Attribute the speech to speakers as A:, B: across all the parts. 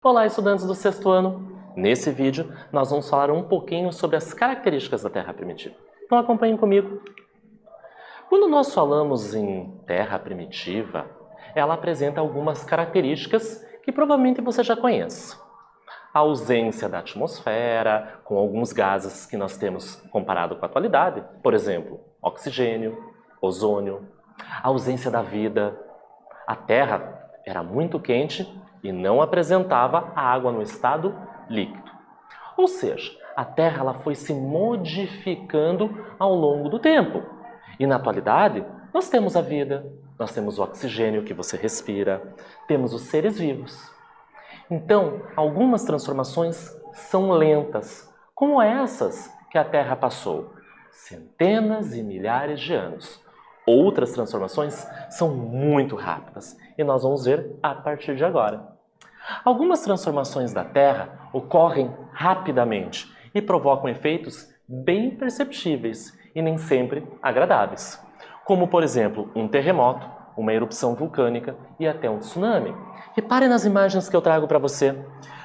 A: Olá, estudantes do sexto ano! Nesse vídeo, nós vamos falar um pouquinho sobre as características da Terra primitiva. Então acompanhem comigo. Quando nós falamos em Terra primitiva, ela apresenta algumas características que provavelmente você já conhece. A ausência da atmosfera, com alguns gases que nós temos comparado com a atualidade, por exemplo, oxigênio, ozônio, a ausência da vida. A Terra era muito quente e não apresentava a água no estado líquido. Ou seja, a Terra ela foi se modificando ao longo do tempo. E na atualidade, nós temos a vida, nós temos o oxigênio que você respira, temos os seres vivos. Então, algumas transformações são lentas, como essas que a Terra passou, centenas e milhares de anos. Outras transformações são muito rápidas e nós vamos ver a partir de agora. Algumas transformações da Terra ocorrem rapidamente e provocam efeitos bem perceptíveis e nem sempre agradáveis, como por exemplo um terremoto, uma erupção vulcânica e até um tsunami. Repare nas imagens que eu trago para você.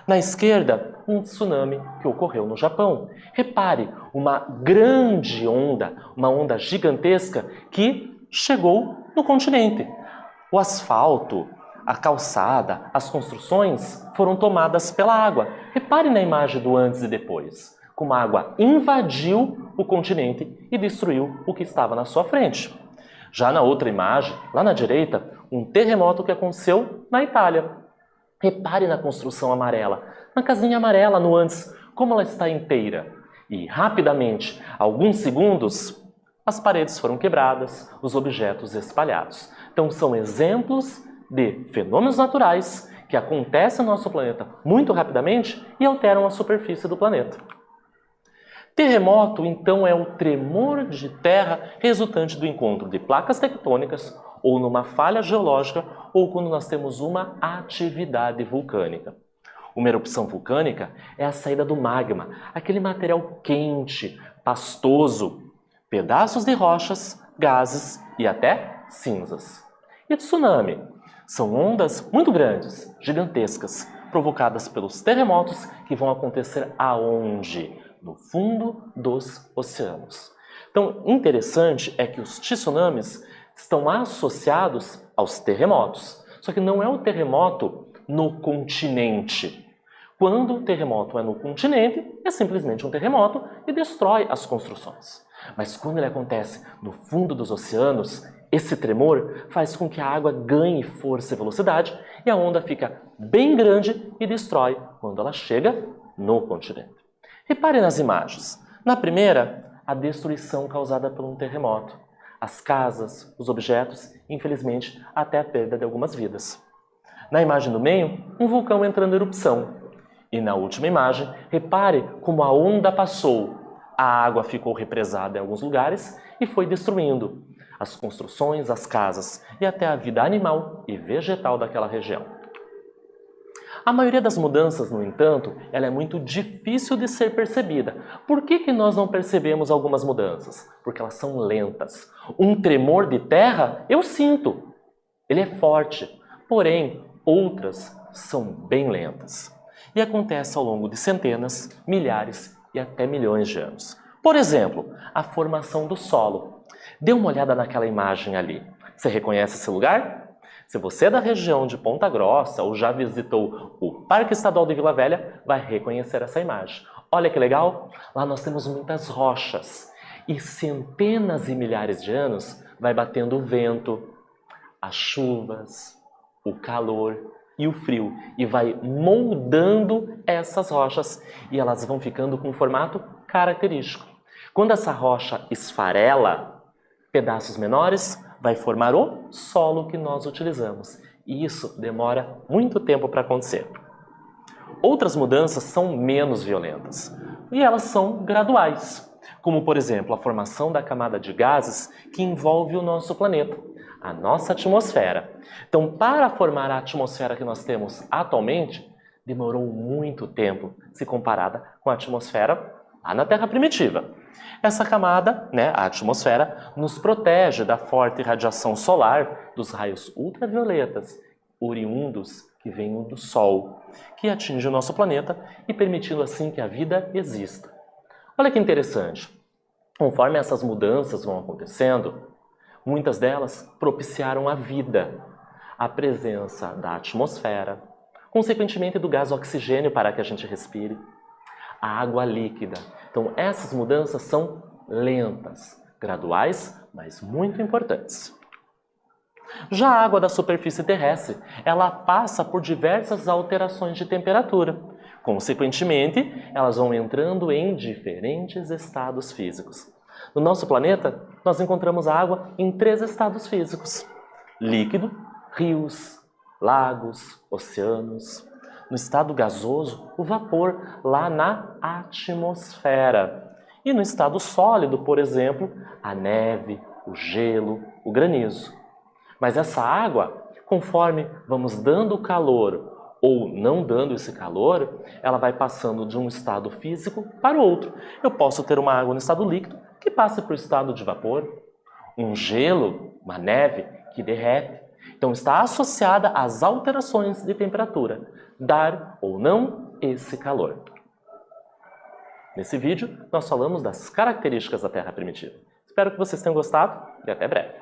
A: Na esquerda, um tsunami que ocorreu no Japão. Repare, uma grande onda, uma onda gigantesca que chegou no continente. O asfalto, a calçada, as construções foram tomadas pela água. Repare na imagem do antes e depois, como a água invadiu o continente e destruiu o que estava na sua frente. Já na outra imagem, lá na direita, um terremoto que aconteceu na Itália. Repare na construção amarela, na casinha amarela no antes, como ela está inteira. E rapidamente, alguns segundos, as paredes foram quebradas, os objetos espalhados. Então são exemplos de fenômenos naturais que acontecem no nosso planeta muito rapidamente e alteram a superfície do planeta. Terremoto, então, é o tremor de terra resultante do encontro de placas tectônicas ou numa falha geológica ou quando nós temos uma atividade vulcânica. Uma erupção vulcânica é a saída do magma, aquele material quente, pastoso, pedaços de rochas, gases e até cinzas. E tsunami? São ondas muito grandes, gigantescas, provocadas pelos terremotos que vão acontecer aonde? No fundo dos oceanos. Então, interessante é que os tsunamis estão associados aos terremotos. Só que não é o terremoto no continente. Quando o terremoto é no continente, é simplesmente um terremoto e destrói as construções. Mas quando ele acontece no fundo dos oceanos, esse tremor faz com que a água ganhe força e velocidade e a onda fica bem grande e destrói quando ela chega no continente. Repare nas imagens. Na primeira, a destruição causada por um terremoto. As casas, os objetos, infelizmente, até a perda de algumas vidas. Na imagem do meio, um vulcão entrando em erupção. E na última imagem, repare como a onda passou. A água ficou represada em alguns lugares e foi destruindo as construções, as casas e até a vida animal e vegetal daquela região. A maioria das mudanças, no entanto, ela é muito difícil de ser percebida. Por que nós não percebemos algumas mudanças? Porque elas são lentas. Um tremor de terra, eu sinto. Ele é forte. Porém, outras são bem lentas. E acontece ao longo de centenas, milhares e até milhões de anos. Por exemplo, a formação do solo. Dê uma olhada naquela imagem ali. Você reconhece esse lugar? Se você é da região de Ponta Grossa ou já visitou o Parque Estadual de Vila Velha, vai reconhecer essa imagem. Olha que legal! Lá nós temos muitas rochas e centenas e milhares de anos vai batendo o vento, as chuvas, o calor e o frio e vai moldando essas rochas e elas vão ficando com um formato característico. Quando essa rocha esfarela, pedaços menores, vai formar o solo que nós utilizamos. E isso demora muito tempo para acontecer. Outras mudanças são menos violentas. E elas são graduais. Como, por exemplo, a formação da camada de gases que envolve o nosso planeta, a nossa atmosfera. Então, para formar a atmosfera que nós temos atualmente, demorou muito tempo se comparada com a atmosfera lá na Terra primitiva. Essa camada, a atmosfera, nos protege da forte radiação solar, dos raios ultravioletas, oriundos que vem do Sol, que atinge o nosso planeta e permitindo assim que a vida exista. Olha que interessante. Conforme essas mudanças vão acontecendo, muitas delas propiciaram a vida, a presença da atmosfera, consequentemente do gás oxigênio para que a gente respire, a água líquida. Então essas mudanças são lentas, graduais, mas muito importantes. Já a água da superfície terrestre, ela passa por diversas alterações de temperatura. Consequentemente, elas vão entrando em diferentes estados físicos. No nosso planeta, nós encontramos a água em 3 estados físicos: líquido, rios, lagos, oceanos. No estado gasoso, o vapor lá na atmosfera. E no estado sólido, por exemplo, a neve, o gelo, o granizo. Mas essa água, conforme vamos dando calor ou não dando esse calor, ela vai passando de um estado físico para o outro. Eu posso ter uma água no estado líquido que passe para o estado de vapor, um gelo, uma neve que derrete. Então está associada às alterações de temperatura, dar ou não esse calor. Nesse vídeo, nós falamos das características da Terra primitiva. Espero que vocês tenham gostado e até breve.